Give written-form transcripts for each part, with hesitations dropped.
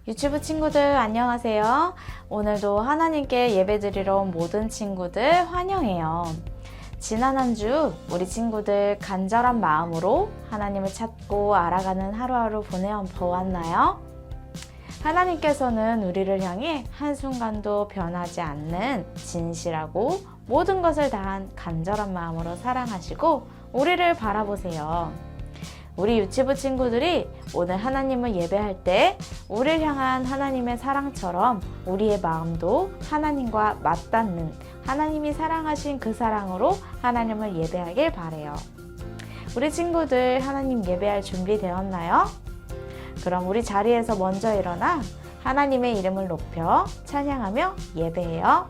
유튜브 친구들 안녕하세요. 오늘도 하나님께 예배드리러 온 모든 친구들 환영해요. 지난 한 주 우리 친구들 간절한 마음으로 하나님을 찾고 알아가는 하루하루 보내보았나요? 하나님께서는 우리를 향해 한순간도 변하지 않는 진실하고 모든 것을 다한 간절한 마음으로 사랑하시고 우리를 바라보세요. 우리 유치부 친구들이 오늘 하나님을 예배할 때 우리를 향한 하나님의 사랑처럼 우리의 마음도 하나님과 맞닿는 하나님이 사랑하신 그 사랑으로 하나님을 예배하길 바래요. 우리 친구들 하나님 예배할 준비 되었나요? 그럼 우리 자리에서 먼저 일어나 하나님의 이름을 높여 찬양하며 예배해요.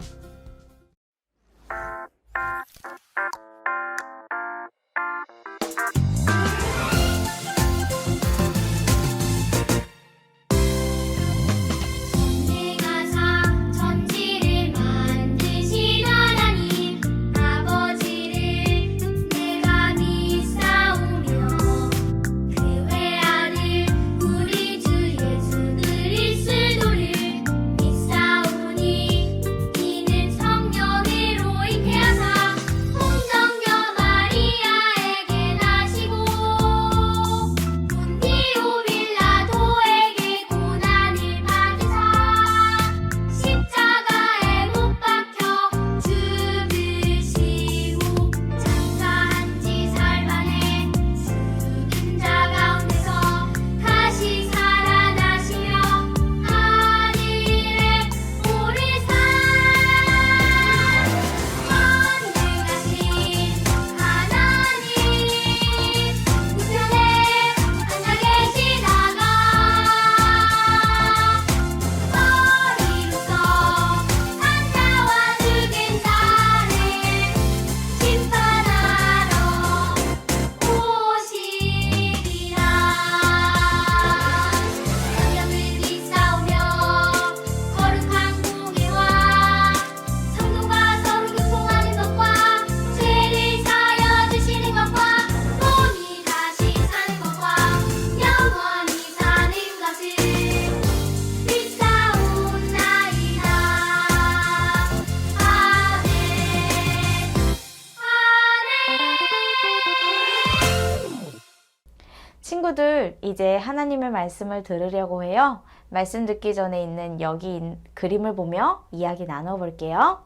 친구들 이제 하나님의 말씀을 들으려고 해요. 말씀 듣기 전에 있는 여기 그림을 보며 이야기 나눠볼게요.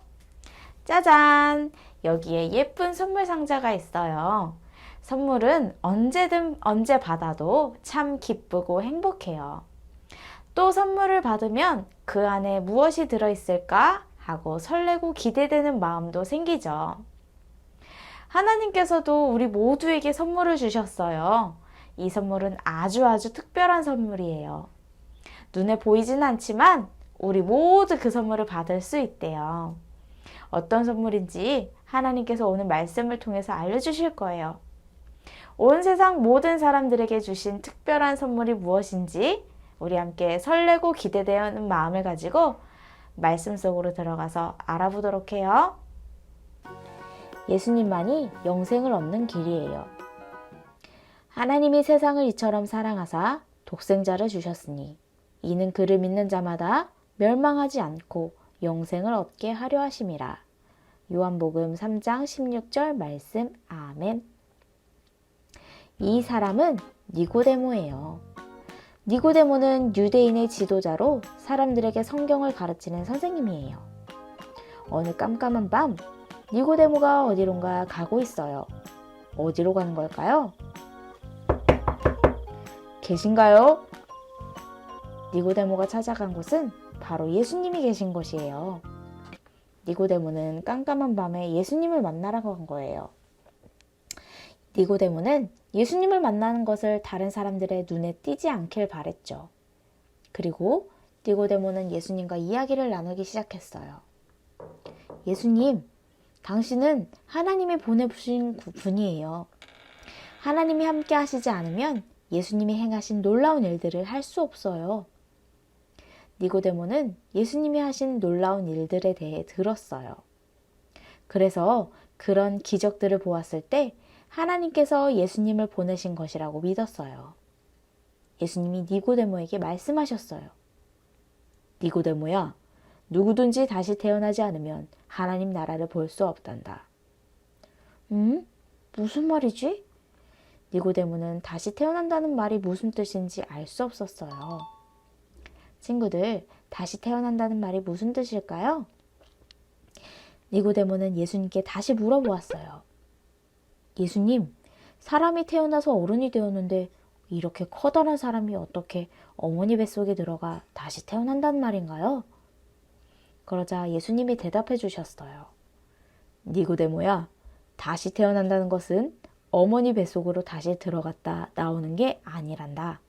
짜잔! 여기에 예쁜 선물 상자가 있어요. 선물은 언제 받아도 참 기쁘고 행복해요. 또 선물을 받으면 그 안에 무엇이 들어있을까 하고 설레고 기대되는 마음도 생기죠. 하나님께서도 우리 모두에게 선물을 주셨어요. 이 선물은 아주 특별한 선물이에요. 눈에 보이진 않지만 우리 모두 그 선물을 받을 수 있대요. 어떤 선물인지 하나님께서 오늘 말씀을 통해서 알려주실 거예요. 온 세상 모든 사람들에게 주신 특별한 선물이 무엇인지 우리 함께 설레고 기대되는 마음을 가지고 말씀 속으로 들어가서 알아보도록 해요. 예수님만이 영생을 얻는 길이에요. 하나님이 세상을 이처럼 사랑하사 독생자를 주셨으니 이는 그를 믿는 자마다 멸망하지 않고 영생을 얻게 하려 하심이라. 요한복음 3장 16절 말씀. 아멘. 이 사람은 니고데모예요. 니고데모는 유대인의 지도자로 사람들에게 성경을 가르치는 선생님이에요. 어느 깜깜한 밤 니고데모가 어디론가 가고 있어요. 어디로 가는 걸까요? 계신가요? 니고데모가 찾아간 곳은 바로 예수님이 계신 곳이에요. 니고데모는 깜깜한 밤에 예수님을 만나러 간 거예요. 니고데모는 예수님을 만나는 것을 다른 사람들의 눈에 띄지 않길 바랬죠. 그리고 니고데모는 예수님과 이야기를 나누기 시작했어요. 예수님, 당신은 하나님이 보내주신 분이에요. 하나님이 함께 하시지 않으면 예수님이 행하신 놀라운 일들을 할 수 없어요. 니고데모는 예수님이 하신 놀라운 일들에 대해 들었어요. 그래서 그런 기적들을 보았을 때 하나님께서 예수님을 보내신 것이라고 믿었어요. 예수님이 니고데모에게 말씀하셨어요. 니고데모야, 누구든지 다시 태어나지 않으면 하나님 나라를 볼 수 없단다. 무슨 말이지? 니고데모는 다시 태어난다는 말이 무슨 뜻인지 알 수 없었어요. 친구들, 다시 태어난다는 말이 무슨 뜻일까요? 니고데모는 예수님께 다시 물어보았어요. 예수님, 사람이 태어나서 어른이 되었는데 이렇게 커다란 사람이 어떻게 어머니 뱃속에 들어가 다시 태어난다는 말인가요? 그러자 예수님이 대답해 주셨어요. 니고데모야, 다시 태어난다는 것은 어머니 뱃속으로 다시 들어갔다 나오는 게 아니란다.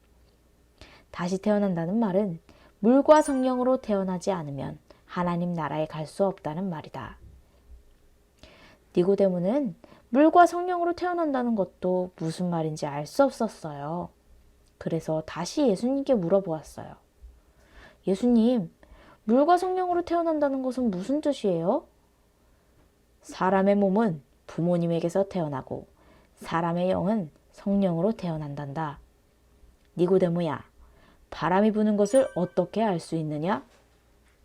다시 태어난다는 말은 물과 성령으로 태어나지 않으면 하나님 나라에 갈 수 없다는 말이다. 니고데모는 물과 성령으로 태어난다는 것도 무슨 말인지 알 수 없었어요. 그래서 다시 예수님께 물어보았어요. 예수님, 물과 성령으로 태어난다는 것은 무슨 뜻이에요? 사람의 몸은 부모님에게서 태어나고 사람의 영은 성령으로 태어난단다. 니고데모야, 바람이 부는 것을 어떻게 알 수 있느냐?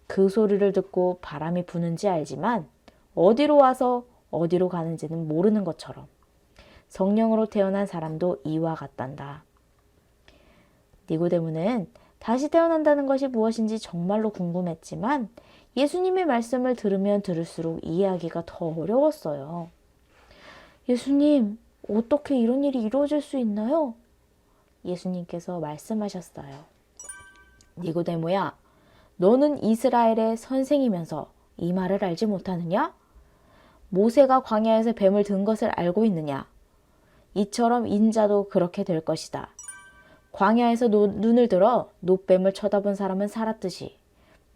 그 소리를 듣고 바람이 부는지 알지만 어디로 와서 어디로 가는지는 모르는 것처럼 성령으로 태어난 사람도 이와 같단다. 니고데모는 다시 태어난다는 것이 무엇인지 정말로 궁금했지만 예수님의 말씀을 들으면 들을수록 이해하기가 더 어려웠어요. 예수님, 어떻게 이런 일이 이루어질 수 있나요? 예수님께서 말씀하셨어요. 니고데모야, 너는 이스라엘의 선생이면서 이 말을 알지 못하느냐? 모세가 광야에서 뱀을 든 것을 알고 있느냐? 이처럼 인자도 그렇게 될 것이다. 광야에서 눈을 들어 놋뱀을 쳐다본 사람은 살았듯이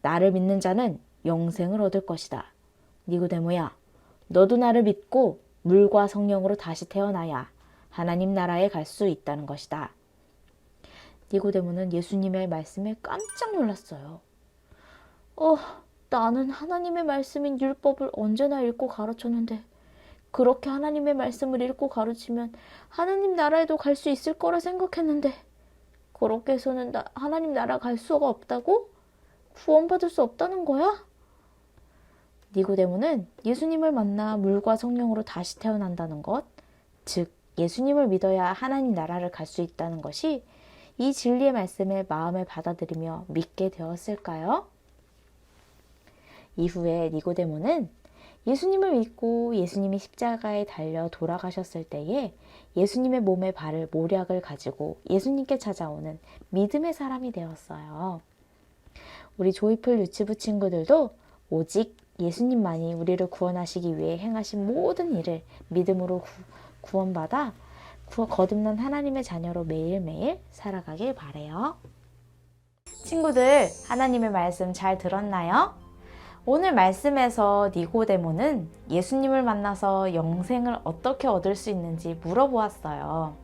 나를 믿는 자는 영생을 얻을 것이다. 니고데모야, 너도 나를 믿고 물과 성령으로 다시 태어나야 하나님 나라에 갈 수 있다는 것이다. 니고데모는 예수님의 말씀에 깜짝 놀랐어요. 나는 하나님의 말씀인 율법을 언제나 읽고 가르쳤는데 그렇게 하나님의 말씀을 읽고 가르치면 하나님 나라에도 갈 수 있을 거라 생각했는데 그렇게 해서는 하나님 나라 갈 수가 없다고? 구원받을 수 없다는 거야? 니고데모는 예수님을 만나 물과 성령으로 다시 태어난다는 것, 즉 예수님을 믿어야 하나님 나라를 갈 수 있다는 것이 이 진리의 말씀을 마음에 받아들이며 믿게 되었을까요? 이후에 니고데모는 예수님을 믿고 예수님이 십자가에 달려 돌아가셨을 때에 예수님의 몸에 바를 모략을 가지고 예수님께 찾아오는 믿음의 사람이 되었어요. 우리 조이풀 유치부 친구들도 오직 예수님만이 우리를 구원하시기 위해 행하신 모든 일을 믿음으로 구원받아 거듭난 하나님의 자녀로 매일매일 살아가길 바래요. 친구들, 하나님의 말씀 잘 들었나요? 오늘 말씀에서 니고데모는 예수님을 만나서 영생을 어떻게 얻을 수 있는지 물어보았어요.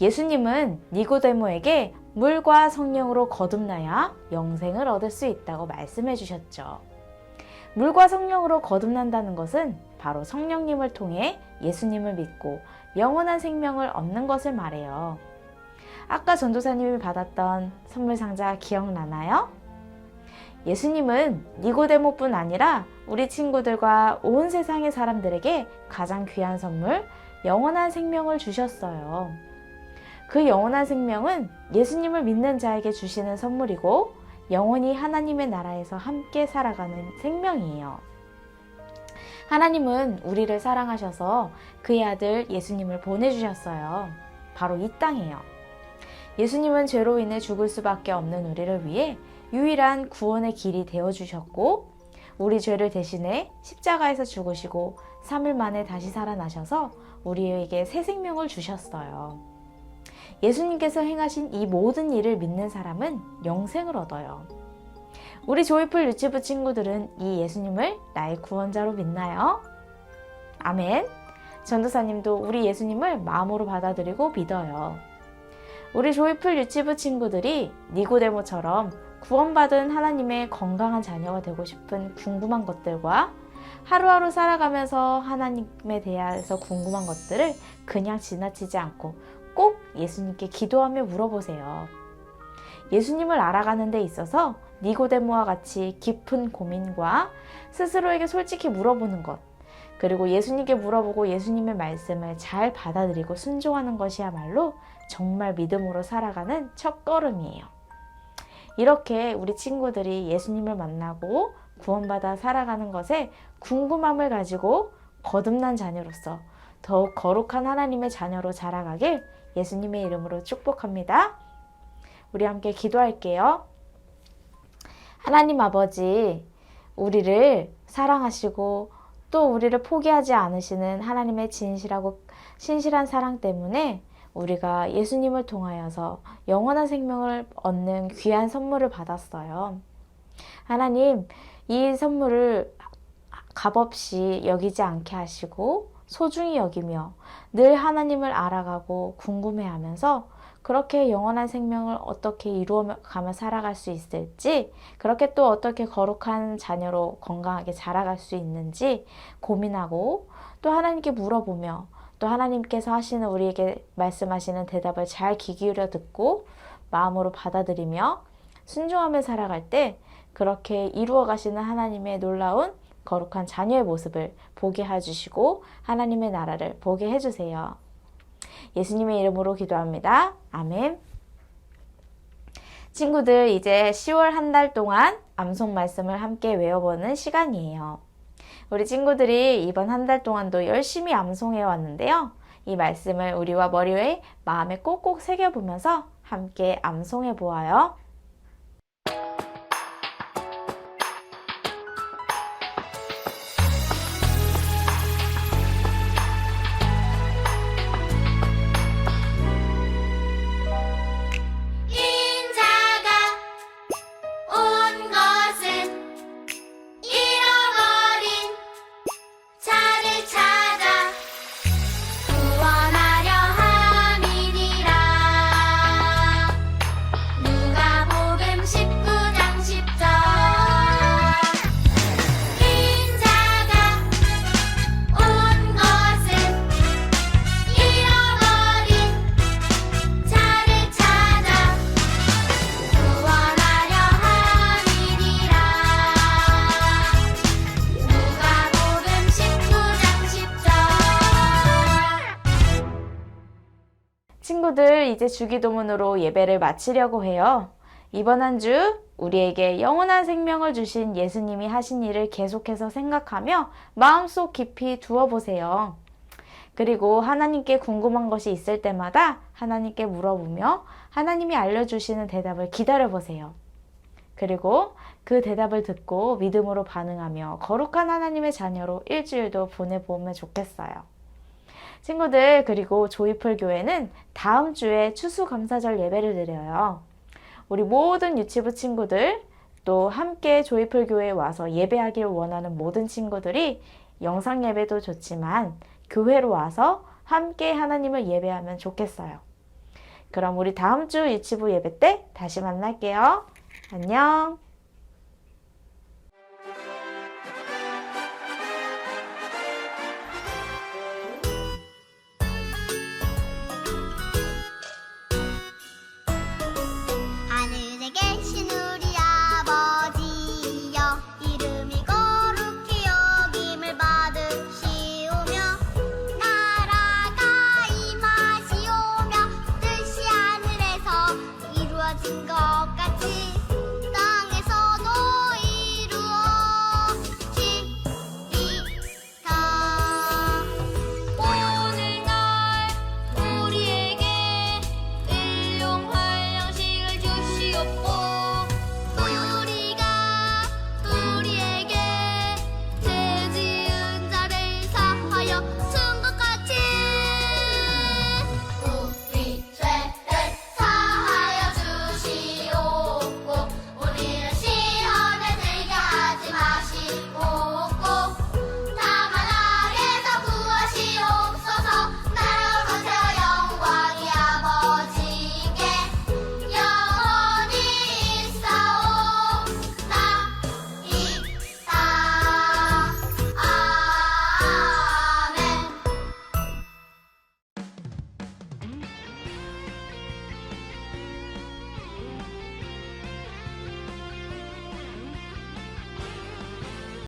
예수님은 니고데모에게 물과 성령으로 거듭나야 영생을 얻을 수 있다고 말씀해 주셨죠. 물과 성령으로 거듭난다는 것은 바로 성령님을 통해 예수님을 믿고 영원한 생명을 얻는 것을 말해요. 아까 전도사님이 받았던 선물 상자 기억나나요? 예수님은 니고데모뿐 아니라 우리 친구들과 온 세상의 사람들에게 가장 귀한 선물, 영원한 생명을 주셨어요. 그 영원한 생명은 예수님을 믿는 자에게 주시는 선물이고 영원히 하나님의 나라에서 함께 살아가는 생명이에요. 하나님은 우리를 사랑하셔서 그의 아들 예수님을 보내주셨어요. 바로 이 땅에요. 예수님은 죄로 인해 죽을 수밖에 없는 우리를 위해 유일한 구원의 길이 되어주셨고 우리 죄를 대신해 십자가에서 죽으시고 3일 만에 다시 살아나셔서 우리에게 새 생명을 주셨어요. 예수님께서 행하신 이 모든 일을 믿는 사람은 영생을 얻어요. 우리 조이풀 유치부 친구들은 이 예수님을 나의 구원자로 믿나요? 아멘! 전도사님도 우리 예수님을 마음으로 받아들이고 믿어요. 우리 조이풀 유치부 친구들이 니고데모처럼 구원받은 하나님의 건강한 자녀가 되고 싶은 궁금한 것들과 하루하루 살아가면서 하나님에 대해서 궁금한 것들을 그냥 지나치지 않고 꼭 예수님께 기도하며 물어보세요. 예수님을 알아가는 데 있어서 니고데모와 같이 깊은 고민과 스스로에게 솔직히 물어보는 것, 그리고 예수님께 물어보고 예수님의 말씀을 잘 받아들이고 순종하는 것이야말로 정말 믿음으로 살아가는 첫걸음이에요. 이렇게 우리 친구들이 예수님을 만나고 구원받아 살아가는 것에 궁금함을 가지고 거듭난 자녀로서 더욱 거룩한 하나님의 자녀로 자라가길 예수님의 이름으로 축복합니다. 우리 함께 기도할게요. 하나님 아버지, 우리를 사랑하시고 또 우리를 포기하지 않으시는 하나님의 진실하고 신실한 사랑 때문에 우리가 예수님을 통하여서 영원한 생명을 얻는 귀한 선물을 받았어요. 하나님, 이 선물을 값없이 여기지 않게 하시고 소중히 여기며 늘 하나님을 알아가고 궁금해하면서 그렇게 영원한 생명을 어떻게 이루어가며 살아갈 수 있을지, 그렇게 또 어떻게 거룩한 자녀로 건강하게 자라갈 수 있는지 고민하고 또 하나님께 물어보며 또 하나님께서 하시는 우리에게 말씀하시는 대답을 잘 귀 기울여 듣고 마음으로 받아들이며 순종하며 살아갈 때 그렇게 이루어 가시는 하나님의 놀라운 거룩한 자녀의 모습을 보게 해주시고 하나님의 나라를 보게 해주세요. 예수님의 이름으로 기도합니다. 아멘. 친구들, 이제 10월 한 달 동안 암송 말씀을 함께 외워보는 시간이에요. 우리 친구들이 이번 한 달 동안도 열심히 암송해 왔는데요. 이 말씀을 우리와 머리 위에 마음에 꼭꼭 새겨보면서 함께 암송해 보아요. 친구들, 이제 주기도문으로 예배를 마치려고 해요. 이번 한 주 우리에게 영원한 생명을 주신 예수님이 하신 일을 계속해서 생각하며 마음속 깊이 두어보세요. 그리고 하나님께 궁금한 것이 있을 때마다 하나님께 물어보며 하나님이 알려주시는 대답을 기다려보세요. 그리고 그 대답을 듣고 믿음으로 반응하며 거룩한 하나님의 자녀로 일주일도 보내보면 좋겠어요. 친구들, 그리고 조이풀 교회는 다음 주에 추수감사절 예배를 드려요. 우리 모든 유치부 친구들, 또 함께 조이풀 교회에 와서 예배하길 원하는 모든 친구들이 영상 예배도 좋지만 교회로 와서 함께 하나님을 예배하면 좋겠어요. 그럼 우리 다음 주 유치부 예배 때 다시 만날게요. 안녕.